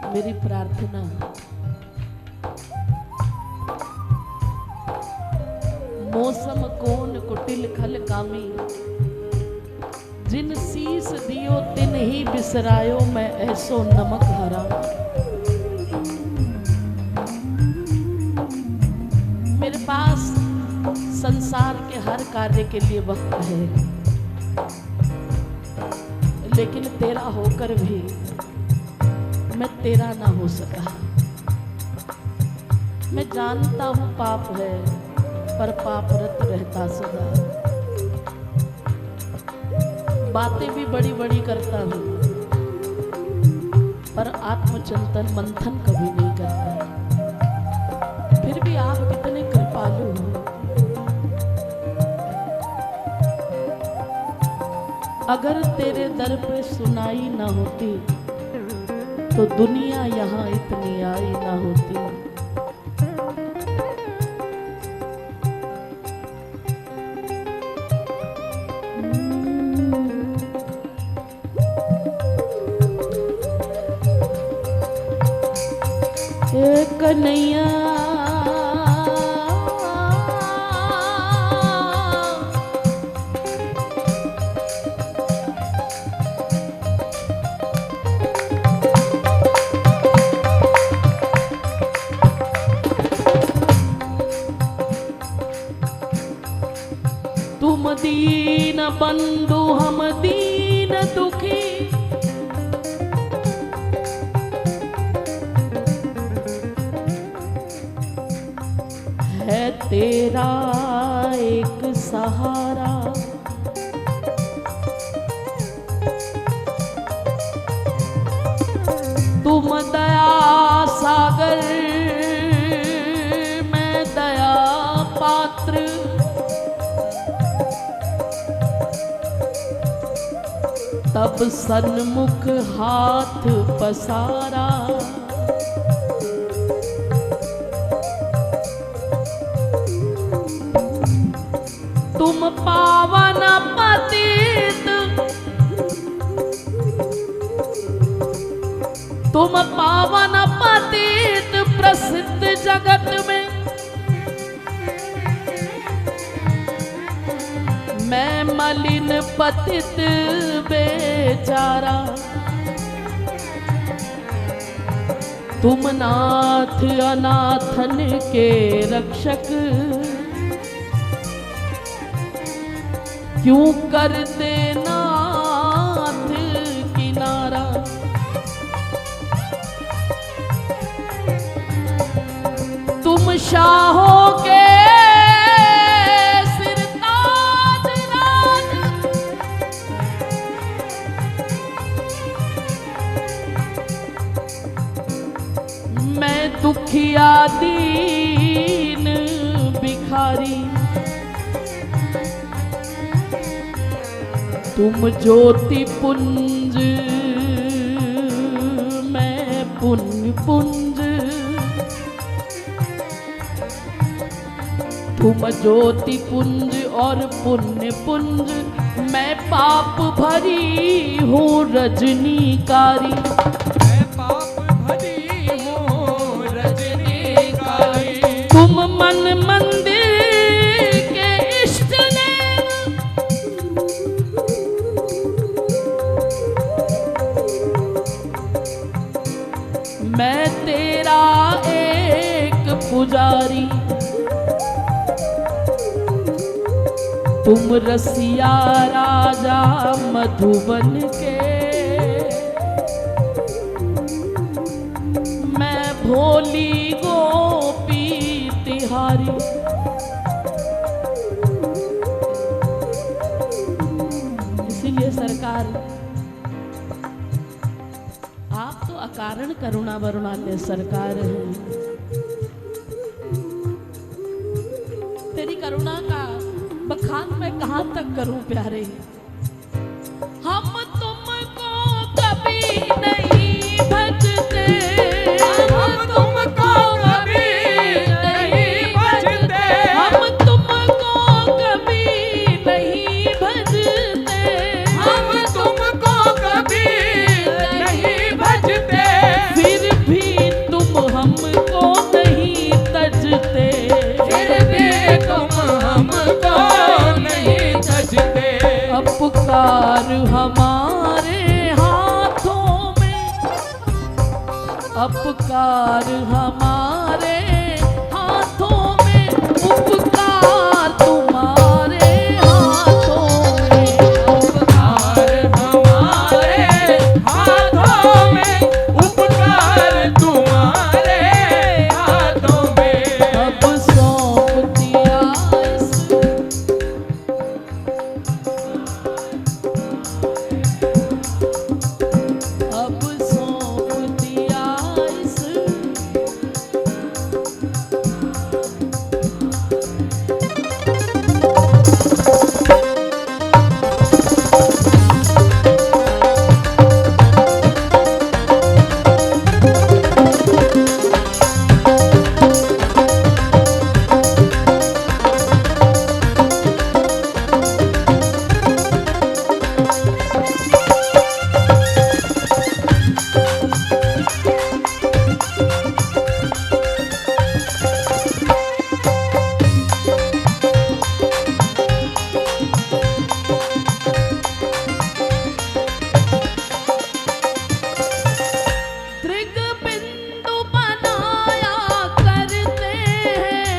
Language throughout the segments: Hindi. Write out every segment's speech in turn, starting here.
मेरी प्रार्थना मौसम कौन कुटिल खल कामी, जिन शीस दियो तिन ही बिसरायो, मैं ऐसो नमक हरा। मेरे पास संसार के हर कार्य के लिए वक्त है, लेकिन तेरा होकर भी मैं तेरा ना हो सका। मैं जानता हूं पाप है, पर पापरत रहता सदा। बातें भी बड़ी बड़ी करता हूं, पर आत्मचिंतन मंथन कभी नहीं करता। फिर भी आप कितने कृपालु हो। अगर तेरे दर पे सुनाई ना होती, तो दुनिया यहाँ इतनी आई ना होती। कन्हैया तुम दीन बंधु हम दीन दुखी, है तेरा एक सहारा। तुम दया सागर मैं दया पात्र, तब सन्मुख हाथ पसारा। तुम पावन पतित, तुम पावन पतित प्रसिद्ध जगत में, मैं मलिन पतित बेचारा। तुम नाथ अनाथन के रक्षक, क्यों करते नाथ किनारा। तुम शाहों के सिर ताज राज, मैं दुखिया दीन भिखारी, तुम ज्योति पुंज मैं पुण्य पुंज, तुम ज्योति पुंज और पुण्य पुंज, मैं पाप भरी हूँ रजनीकारी, मैं पाप भरी हूँ रजनीकारी। तुम मन मंदिर के इष्ट देव, मैं तेरा एक पुजारी, तुम रसिया राजा मधुबन के, मैं भोली गोपी तिहारी। इसीलिए सरकार आप तो अकारण करुणा वरुणालय सरकार है। तेरी करुणा का बखान मैं कहां तक करूं प्यारे। हम तुमको कभी नहीं भजते, हम तुमको कभी नहीं भजते, हम तुमको कभी नहीं भजते, हम तुमको कभी नहीं भजते, फिर भी तुम हमको नहीं तजते, फिर भी तुम हमको नहीं तजते। उपकार हमारे हाथों में, उपकार हमारे हाथों में, उपकार तुम्हारे हाथों में, उपकार हमारे हाथों में, उपकार तुम्हारे हाथों में। अब सौंप दिया इस अब सौंप दिया इस त्रिग बिंदु बनाया करते हैं,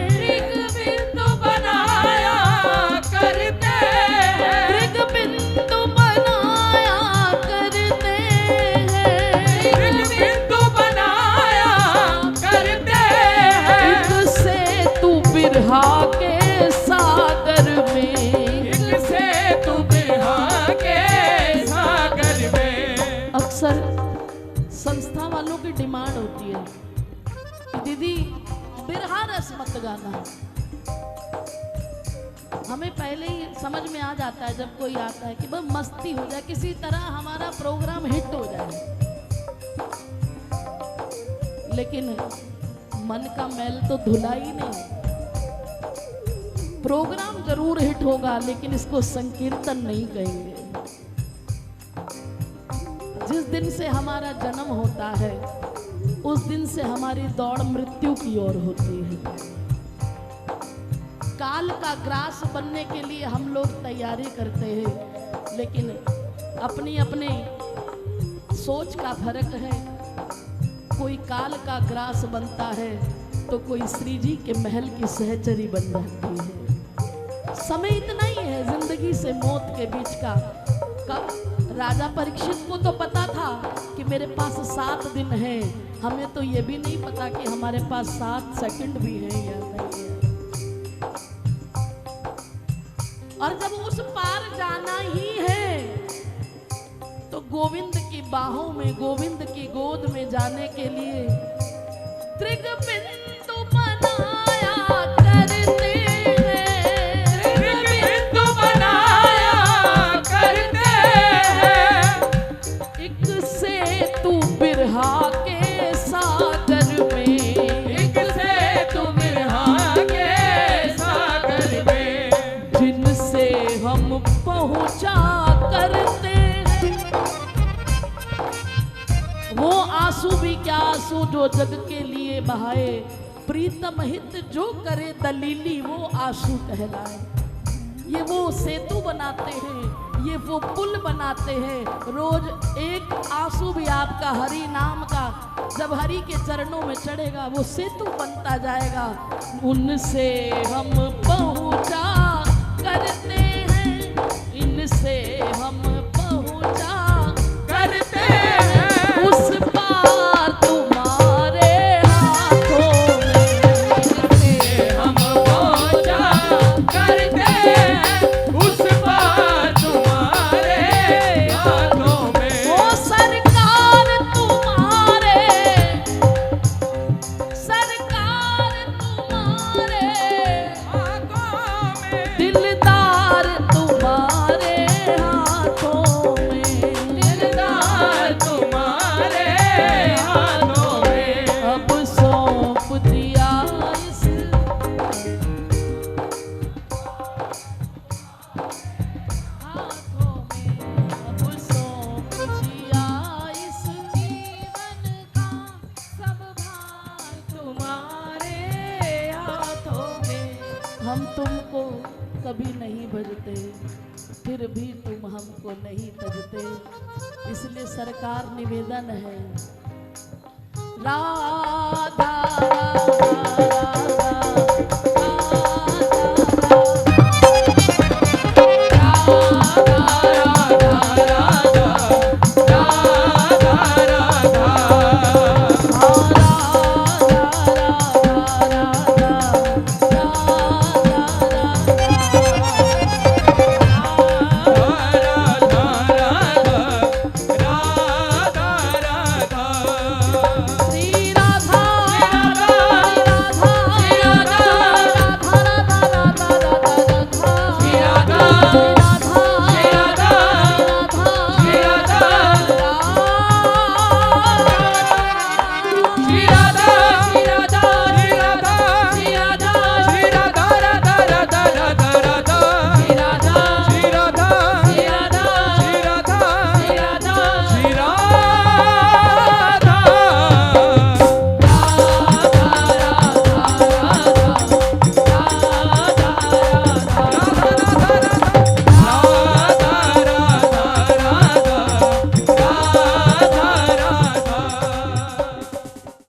त्रिग बिंदु बनाया करते हैं, त्रिग बिंदु बनाया करते हैं, त्रिग बिंदु बनाया करते हैं। एक से तू बिरहा के सागर में, एक से तू बिरहा के सागर में। अक्सर संस्था वालों की डिमांड होती है कि दीदी बिरहा रस मत गाना। हमें पहले ही समझ में आ जाता है जब कोई आता है कि बस मस्ती हो जाए, किसी तरह हमारा प्रोग्राम हिट हो जाए, लेकिन मन का मैल तो धुला ही नहीं। प्रोग्राम जरूर हिट होगा लेकिन इसको संकीर्तन नहीं कहेंगे। जिस दिन से हमारा जन्म होता है उस दिन से हमारी दौड़ मृत्यु की ओर होती है। काल का ग्रास बनने के लिए हम लोग तैयारी करते हैं, लेकिन अपनी अपनी सोच का फर्क है। कोई काल का ग्रास बनता है तो कोई श्री जी के महल की सहचरी बन जाती है। समय इतना ही है जिंदगी से मौत के बीच का। राजा परीक्षित को तो पता था कि मेरे पास 7 दिन है, हमें तो ये भी नहीं पता कि हमारे पास 7 सेकंड भी है या नहीं है। और जब उस पार जाना ही है तो गोविंद की बाहों में, गोविंद की गोद में जाने के लिए त्रिग बिंदु बनाया करते हैं, त्रिग बिंदु बनाया करते हैं। एक सेतु बिरहा के सागर में, एक सेतु बिरहा के सागर में, जिनसे हम पहुंचा करते हैं। वो आंसू भी क्या आंसू जो जग के लिए बहाए, प्रीतम हित जो करे दलीली वो आंसू कहलाए। ये वो सेतु बनाते हैं, ये वो पुल बनाते हैं। रोज एक आंसू भी आपका हरि नाम का जब हरि के चरणों में चढ़ेगा वो सेतु बनता जाएगा। उनसे हम पहुंचा करते हैं, इनसे हम पहुंचा करते हैं। उस पार तुम्हारे हाथों में, हम पहुंचा करते हैं उस पार तुम्हारे हाथों में। वो सरकार तुम्हारे, सरकार तुम्हारे, हाथों में, दिलदार तुम्हारे हाथों में, दिलदार तुम्हारे हाथों में। अब सौंप दिया इस हाथों में, अब सौंप दिया इस जीवन का सब भार तुम्हारे हाथों में। हम तुमको कभी नहीं भजते, फिर भी तुम हमको नहीं तजते। इसलिए सरकार निवेदन है, राधा राधा श्री राधा